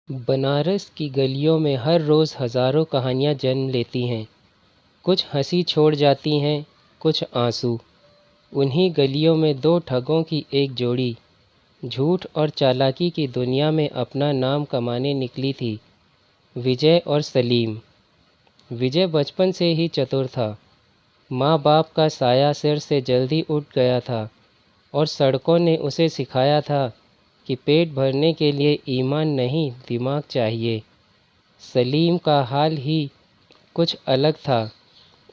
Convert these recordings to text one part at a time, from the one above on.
बनारस की गलियों में हर रोज़ हज़ारों कहानियाँ जन्म लेती हैं। कुछ हंसी छोड़ जाती हैं, कुछ आंसू। उन्हीं गलियों में दो ठगों की एक जोड़ी झूठ और चालाकी की दुनिया में अपना नाम कमाने निकली थी। विजय और सलीम। विजय बचपन से ही चतुर था। माँ बाप का साया सिर से जल्दी उठ गया था और सड़कों ने उसे सिखाया था कि पेट भरने के लिए ईमान नहीं, दिमाग चाहिए। सलीम का हाल ही कुछ अलग था।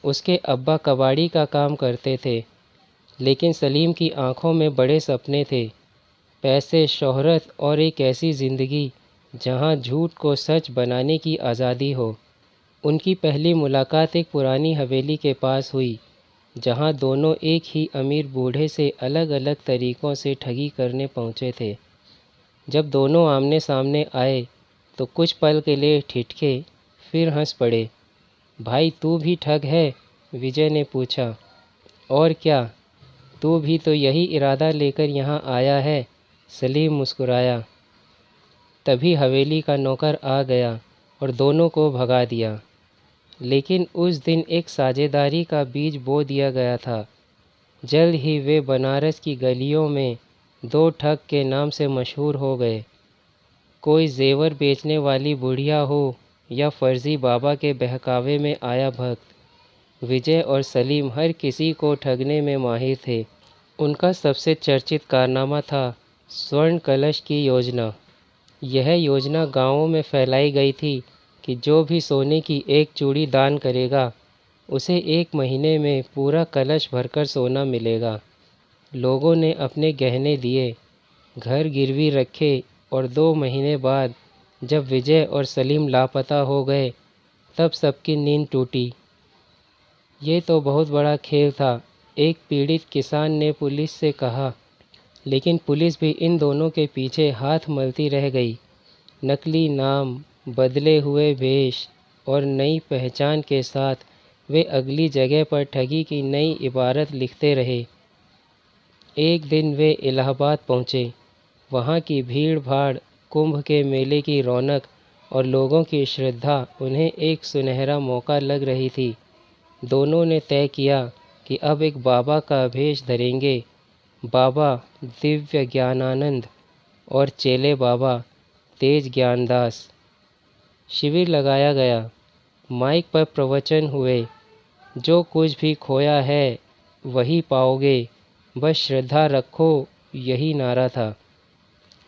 उसके अब्बा कबाड़ी का काम करते थे, लेकिन सलीम की आंखों में बड़े सपने थे। पैसे, शोहरत और एक ऐसी ज़िंदगी जहां झूठ को सच बनाने की आज़ादी हो। उनकी पहली मुलाकात एक पुरानी हवेली के पास हुई, जहां दोनों एक ही अमीर बूढ़े से अलग अलग तरीक़ों से ठगी करने पहुंचे थे। जब दोनों आमने सामने आए तो कुछ पल के लिए ठिठके, फिर हंस पड़े। भाई, तू भी ठग है? विजय ने पूछा। और क्या, तू भी तो यही इरादा लेकर यहाँ आया है, सलीम मुस्कुराया। तभी हवेली का नौकर आ गया और दोनों को भगा दिया। लेकिन उस दिन एक साझेदारी का बीज बो दिया गया था। जल्द ही वे बनारस की गलियों में दो ठग के नाम से मशहूर हो गए। कोई जेवर बेचने वाली बुढ़िया हो या फर्जी बाबा के बहकावे में आया भक्त, विजय और सलीम हर किसी को ठगने में माहिर थे। उनका सबसे चर्चित कारनामा था स्वर्ण कलश की योजना। यह योजना गांवों में फैलाई गई थी कि जो भी सोने की एक चूड़ी दान करेगा, उसे 1 महीने में पूरा कलश भरकर सोना मिलेगा। लोगों ने अपने गहने दिए, घर गिरवी रखे और 2 महीने बाद जब विजय और सलीम लापता हो गए, तब सबकी नींद टूटी। ये तो बहुत बड़ा खेल था, एक पीड़ित किसान ने पुलिस से कहा। लेकिन पुलिस भी इन दोनों के पीछे हाथ मलती रह गई। नकली नाम, बदले हुए वेश और नई पहचान के साथ वे अगली जगह पर ठगी की नई इबारत लिखते रहे। एक दिन वे इलाहाबाद पहुँचे। वहाँ की भीड़ भाड़, कुंभ के मेले की रौनक और लोगों की श्रद्धा उन्हें एक सुनहरा मौका लग रही थी। दोनों ने तय किया कि अब एक बाबा का भेष धरेंगे। बाबा दिव्य ज्ञानानंद और चेले बाबा तेज ज्ञानदास। शिविर लगाया गया। माइक पर प्रवचन हुए। जो कुछ भी खोया है वही पाओगे, बस श्रद्धा रखो, यही नारा था।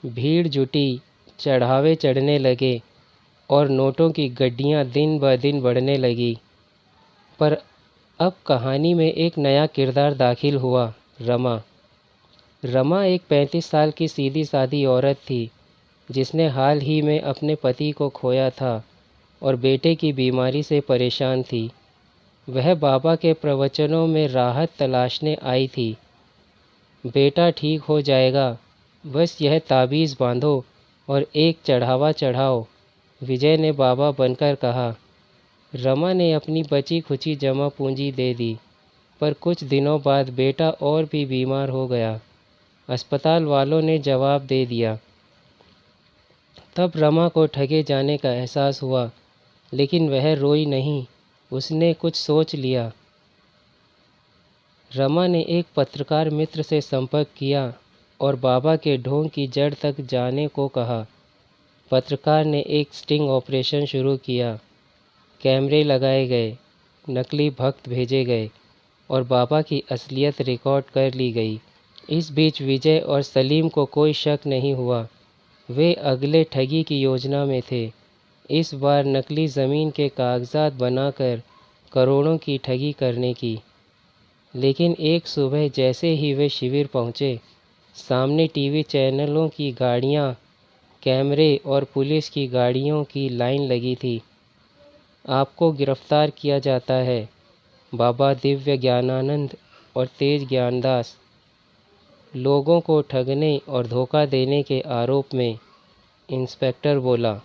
भीड़ जुटी, चढ़ावे चढ़ने लगे और नोटों की गड्डियाँ दिन ब दिन बढ़ने लगी। पर अब कहानी में एक नया किरदार दाखिल हुआ, रमा। रमा एक 35 साल की सीधी सादी औरत थी, जिसने हाल ही में अपने पति को खोया था और बेटे की बीमारी से परेशान थी। वह बाबा के प्रवचनों में राहत तलाशने आई थी। बेटा ठीक हो जाएगा, बस यह ताबीज़ बांधो और एक चढ़ावा चढ़ाओ, विजय ने बाबा बनकर कहा। रमा ने अपनी बची खुची जमा पूंजी दे दी, पर कुछ दिनों बाद बेटा और भी बीमार हो गया। अस्पताल वालों ने जवाब दे दिया। तब रमा को ठगे जाने का एहसास हुआ, लेकिन वह रोई नहीं, उसने कुछ सोच लिया। रमा ने एक पत्रकार मित्र से संपर्क किया और बाबा के ढोंग की जड़ तक जाने को कहा। पत्रकार ने एक स्टिंग ऑपरेशन शुरू किया। कैमरे लगाए गए, नकली भक्त भेजे गए और बाबा की असलियत रिकॉर्ड कर ली गई। इस बीच विजय और सलीम को कोई शक नहीं हुआ। वे अगले ठगी की योजना में थे। इस बार नकली ज़मीन के कागजात बनाकर करोड़ों की ठगी करने की। लेकिन एक सुबह जैसे ही वे शिविर पहुँचे, सामने टीवी चैनलों की गाड़ियाँ, कैमरे और पुलिस की गाड़ियों की लाइन लगी थी। आपको गिरफ्तार किया जाता है, बाबा दिव्य ज्ञानानंद और तेज ज्ञानदास। लोगों को ठगने और धोखा देने के आरोप में, इंस्पेक्टर बोला।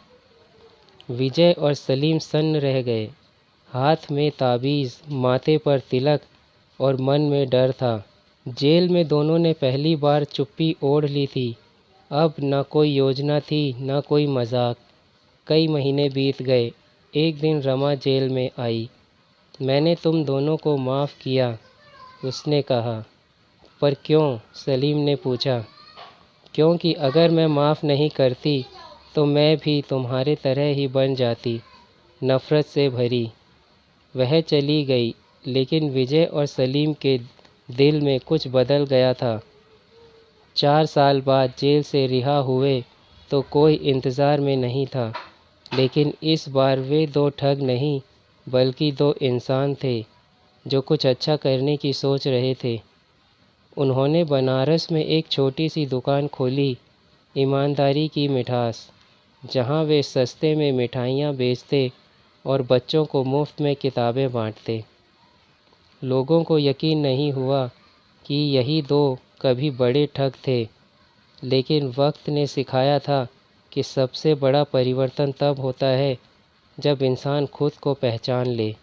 विजय और सलीम सन्न रह गए। हाथ में ताबीज़, माथे पर तिलक और मन में डर था। जेल में दोनों ने पहली बार चुप्पी ओढ़ ली थी। अब न कोई योजना थी, न कोई मजाक, कई महीने बीत गए। एक दिन रमा जेल में आई। मैंने तुम दोनों को माफ़ किया, उसने कहा। पर क्यों? सलीम ने पूछा। क्योंकि अगर मैं माफ़ नहीं करती तो मैं भी तुम्हारे तरह ही बन जाती, नफ़रत से भरी। वह चली गई, लेकिन विजय और सलीम के दिल में कुछ बदल गया था। 4 साल बाद जेल से रिहा हुए तो कोई इंतज़ार में नहीं था, लेकिन इस बार वे 2 ठग नहीं बल्कि 2 इंसान थे जो कुछ अच्छा करने की सोच रहे थे। उन्होंने बनारस में एक छोटी सी दुकान खोली, ईमानदारी की मिठास, जहां वे सस्ते में मिठाइयाँ बेचते और बच्चों को मुफ्त में किताबें बांटते। लोगों को यकीन नहीं हुआ कि यही 2 कभी बड़े ठग थे, लेकिन वक्त ने सिखाया था कि सबसे बड़ा परिवर्तन तब होता है जब इंसान खुद को पहचान ले।